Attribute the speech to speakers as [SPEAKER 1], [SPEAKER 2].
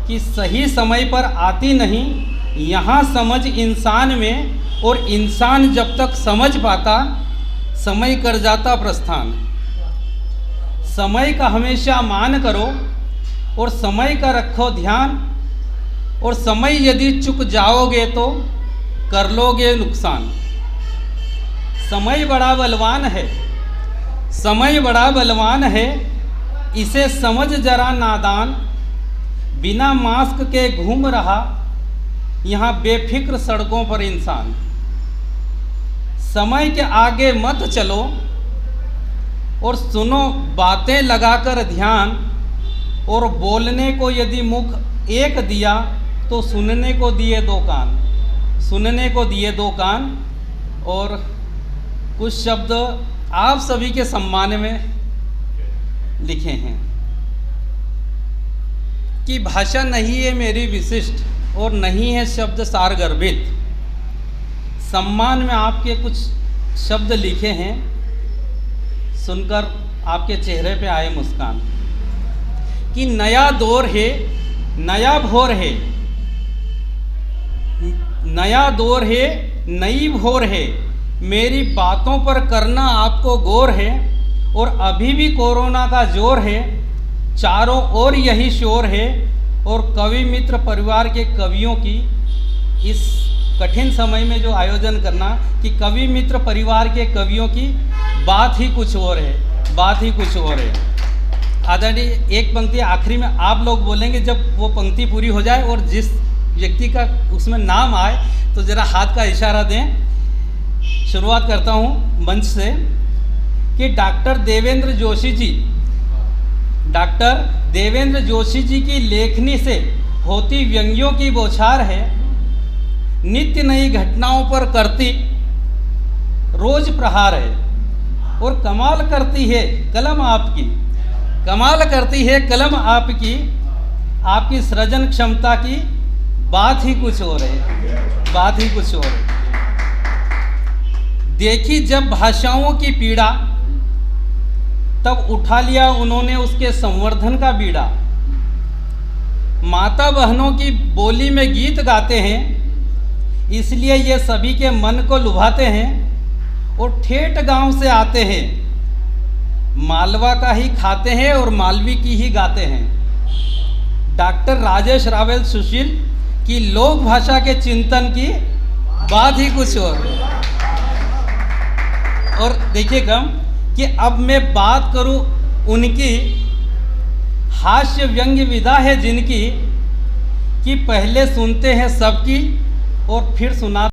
[SPEAKER 1] कि सही समय पर आती नहीं, यहाँ समझ इंसान में, और इंसान जब तक समझ पाता समय कर जाता प्रस्थान। समय का हमेशा मान करो और समय का रखो ध्यान, और समय यदि चुक जाओगे तो कर लोगे नुकसान। समय बड़ा बलवान है, समय बड़ा बलवान है, इसे समझ जरा नादान। बिना मास्क के घूम रहा यहाँ बेफिक्र सड़कों पर इंसान। समय के आगे मत चलो और सुनो बातें लगाकर ध्यान, और बोलने को यदि मुख एक दिया तो सुनने को दिए दो कान, सुनने को दिए दो कान। और कुछ शब्द आप सभी के सम्मान में लिखे हैं कि भाषा नहीं है मेरी विशिष्ट और नहीं है शब्द सार गर्भित। सम्मान में आपके कुछ शब्द लिखे हैं, सुनकर आपके चेहरे पे आए मुस्कान कि नया दौर है, नया भोर है, नया दौर है, नई भोर है। मेरी बातों पर करना आपको गौर है, और अभी भी कोरोना का जोर है, चारों ओर यही शोर है। और कवि मित्र परिवार के कवियों की इस कठिन समय में जो आयोजन करना कि कवि मित्र परिवार के कवियों की बात ही कुछ और है, बात ही कुछ और है। आदरणीय एक पंक्ति आखिरी में आप लोग बोलेंगे जब वो पंक्ति पूरी हो जाए, और जिस व्यक्ति का उसमें नाम आए तो ज़रा हाथ का इशारा दें। शुरुआत करता हूँ मंच से कि डॉक्टर देवेंद्र जोशी जी, डॉक्टर देवेंद्र जोशी जी की लेखनी से होती व्यंग्यों की बौछार है। नित्य नई घटनाओं पर करती रोज प्रहार है, और कमाल करती है कलम आपकी, कमाल करती है कलम आपकी। आपकी सृजन क्षमता की बात ही कुछ और है, बात ही कुछ और है। देखी जब भाषाओं की पीड़ा, तब उठा लिया उन्होंने उसके संवर्धन का बीड़ा। माता बहनों की बोली में गीत गाते हैं, इसलिए ये सभी के मन को लुभाते हैं, और ठेठ गांव से आते हैं, मालवा का ही खाते हैं और मालवी की ही गाते हैं। डॉक्टर राजेश रावल सुशील की लोक भाषा के चिंतन की बात ही कुछ और देखिएगा कि अब मैं बात करूं उनकी हास्य व्यंग्य विधा है जिनकी, कि पहले सुनते हैं सबकी और फिर सुना